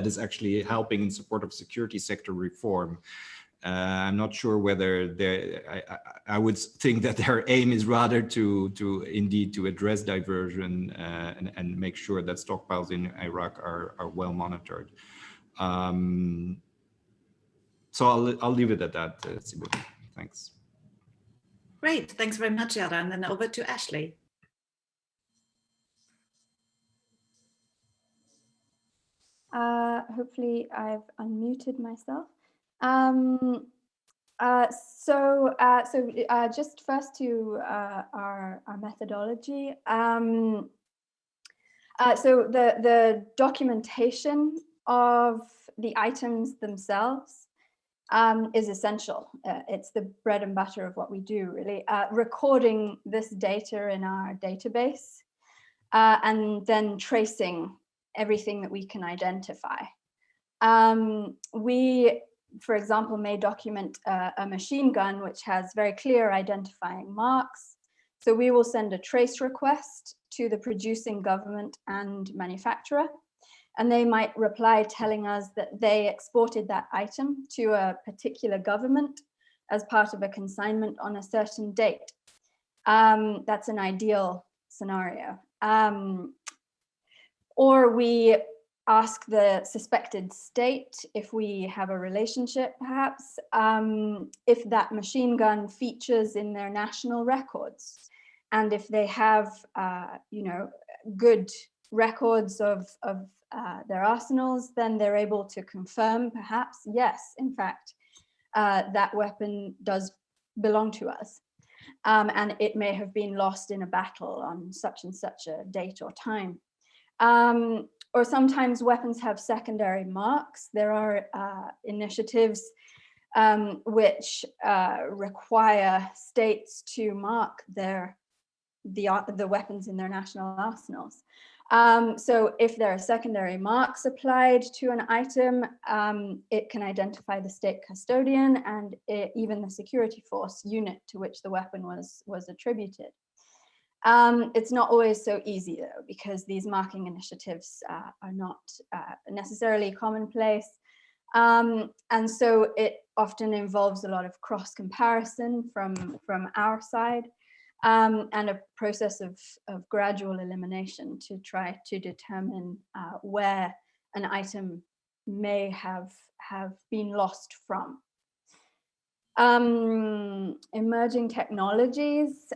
is actually helping in support of security sector reform. I'm not sure whether I would think that their aim is rather to indeed to address diversion and make sure that stockpiles in Iraq are well monitored. So I'll leave it at that, Sibylle. Thanks. Great, thanks very much, Yara. And then over to Ashley. Hopefully I've unmuted myself. Just first to our methodology. So the documentation of the items themselves is essential. It's the bread and butter of what we do, really. Recording this data in our database and then tracing everything that we can identify. We, for example, may document a machine gun which has very clear identifying marks. So we will send a trace request to the producing government and manufacturer, and they might reply telling us that they exported that item to a particular government as part of a consignment on a certain date. That's an ideal scenario. Or we ask the suspected state, if we have a relationship perhaps, if that machine gun features in their national records. And if they have, good records of their arsenals, then they're able to confirm perhaps, yes, in fact, that weapon does belong to us. And it may have been lost in a battle on such and such a date or time. or sometimes weapons have secondary marks. There are initiatives which require states to mark the weapons in their national arsenals. So if there are secondary marks applied to an item, it can identify the state custodian and even the security force unit to which the weapon was attributed. It's not always so easy though, because these marking initiatives are not necessarily commonplace. And so it often involves a lot of cross comparison from our side, and a process of gradual elimination to try to determine where an item may have been lost from. Emerging technologies,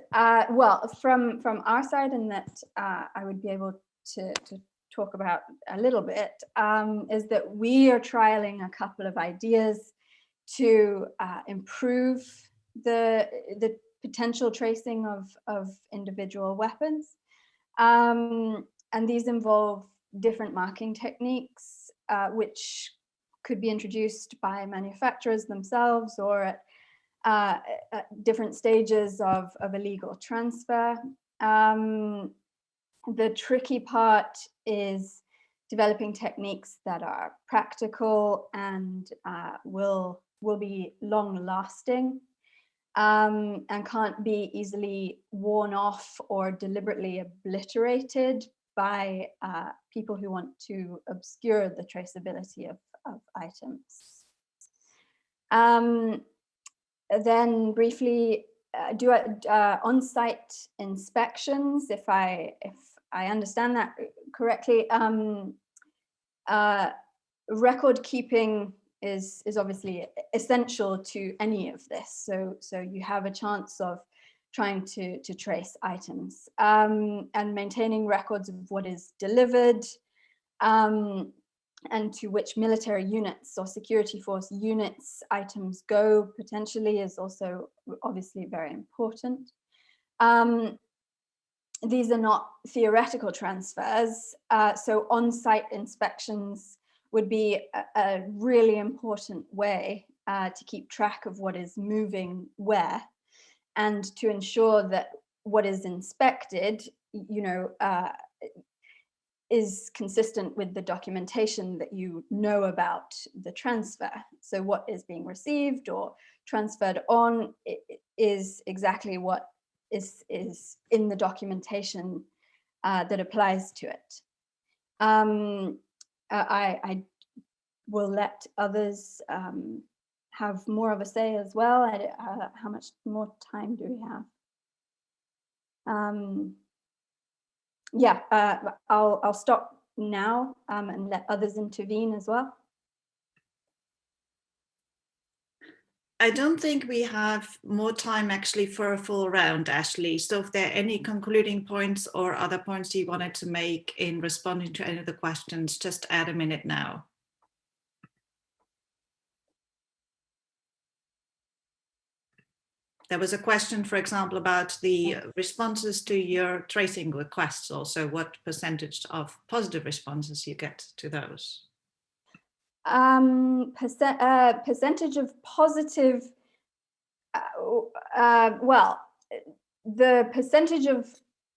well, from our side, and that I would be able to talk about a little bit, is that we are trialing a couple of ideas to improve the potential tracing of individual weapons. And these involve different marking techniques, which could be introduced by manufacturers themselves or at different stages of illegal transfer. The tricky part is developing techniques that are practical and will be long lasting, and can't be easily worn off or deliberately obliterated by people who want to obscure the traceability of items. Then briefly, do on-site inspections, if I understand that correctly. Record keeping is obviously essential to any of this. So you have a chance of trying to trace items, and maintaining records of what is delivered, and to which military units or security force units items go potentially is also obviously very important. These are not theoretical transfers, so on-site inspections would be a really important way to keep track of what is moving where, and to ensure that what is inspected, is consistent with the documentation that you know about the transfer. So what is being received or transferred on is exactly what is in the documentation that applies to it. I will let others have more of a say as well. How much more time do we have? Yeah, I'll stop now and let others intervene as well. I don't think we have more time actually for a full round, Ashley. So if there are any concluding points or other points you wanted to make in responding to any of the questions, just add a minute now. There was a question, for example, about the responses to your tracing requests, also what percentage of positive responses you get to those. Percentage of positive, well, the percentage of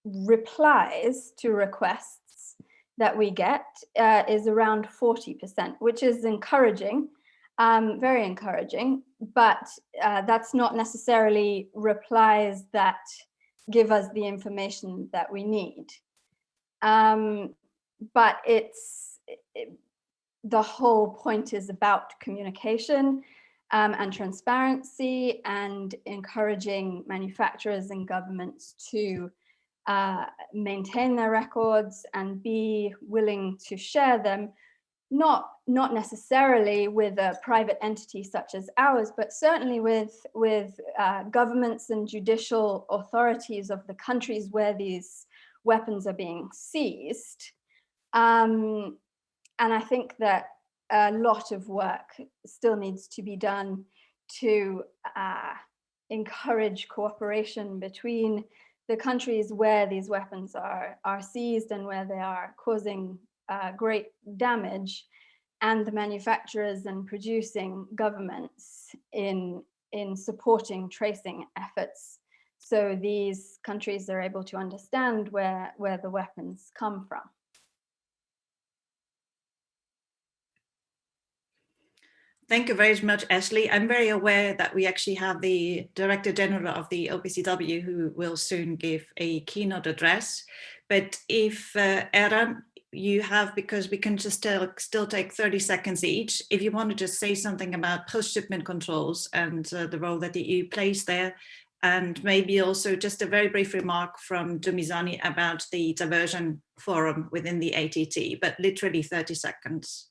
replies to requests that we get is around 40%, which is encouraging, very encouraging, but that's not necessarily replies that give us the information that we need. But the whole point is about communication and transparency, and encouraging manufacturers and governments to maintain their records and be willing to share them, not necessarily with a private entity such as ours, but certainly with governments and judicial authorities of the countries where these weapons are being seized. And I think that a lot of work still needs to be done to encourage cooperation between the countries where these weapons are seized and where they are causing great damage, and the manufacturers and producing governments in supporting tracing efforts. So these countries are able to understand where the weapons come from. Thank you very much, Ashley. I'm very aware that we actually have the Director General of the OPCW who will soon give a keynote address. But if Eran, you have, because we can just still take 30 seconds each, if you want to just say something about post-shipment controls and the role that the EU plays there, and maybe also just a very brief remark from Dumisani about the diversion forum within the ATT, but literally 30 seconds.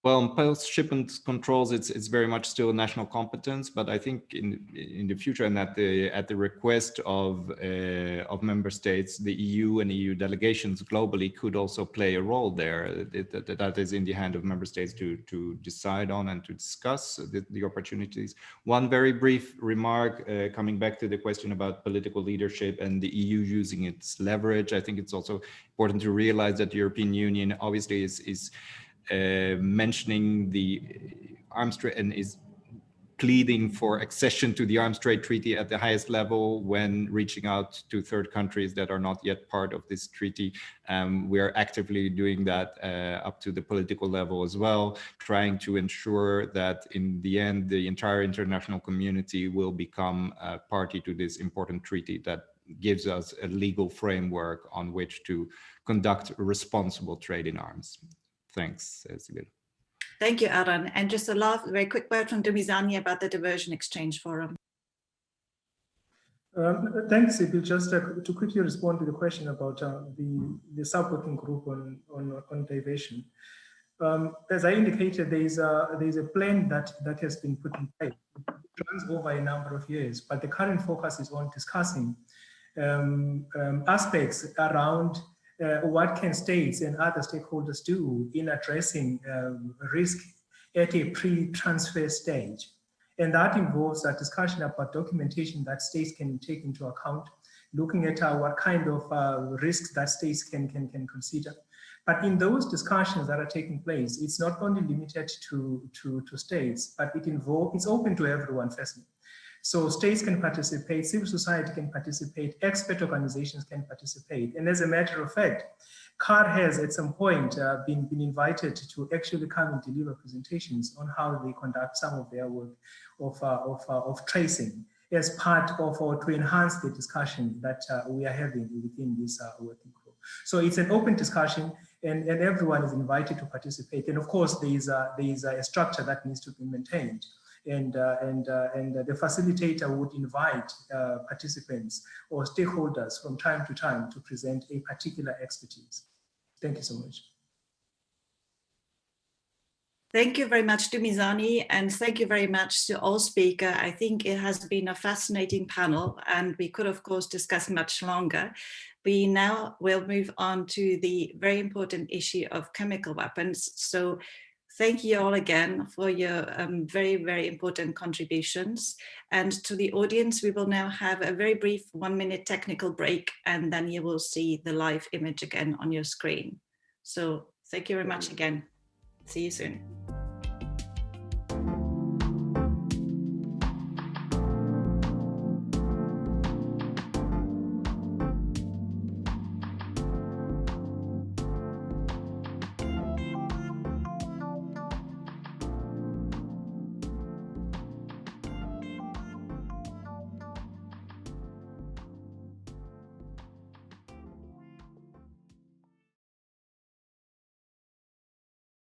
Well, post-shipment controls, it's very much still a national competence, but I think in the future and at the request of member states, the EU and EU delegations globally could also play a role there. That is in the hand of member states to decide on and to discuss the opportunities. One very brief remark, coming back to the question about political leadership and the EU using its leverage. I think it's also important to realize that the European Union obviously is mentioning the arms trade and is pleading for accession to the Arms Trade Treaty at the highest level when reaching out to third countries that are not yet part of this treaty. We are actively doing that up to the political level as well, trying to ensure that in the end, the entire international community will become a party to this important treaty that gives us a legal framework on which to conduct responsible trade in arms. Thanks, Sibylle. Thank you, Eran. And just a last very quick word from Dumisani about the Diversion Exchange Forum. Thanks, Sibylle. Just to quickly respond to the question about the sub-working group on diversion. As I indicated, there is a plan that has been put in place. It runs over a number of years, but the current focus is on discussing aspects around what can states and other stakeholders do in addressing risk at a pre-transfer stage. And that involves a discussion about documentation that states can take into account, looking at what kind of risks that states can consider. But in those discussions that are taking place, it's not only limited to states, but it's open to everyone firstly. So states can participate, civil society can participate, expert organizations can participate. And as a matter of fact, CAR has at some point been invited to actually come and deliver presentations on how they conduct some of their work of tracing as part of or to enhance the discussion that we are having within this working group. So it's an open discussion and everyone is invited to participate. And of course, there is a structure that needs to be maintained. And the facilitator would invite participants or stakeholders from time to time to present a particular expertise. Thank you so much. Thank you very much, Dumisani, and thank you very much to all speakers. I think it has been a fascinating panel, and we could, of course, discuss much longer. We now will move on to the very important issue of chemical weapons. So thank you all again for your very, very important contributions. And to the audience, we will now have a very brief 1-minute technical break, and then you will see the live image again on your screen. So thank you very much again. See you soon.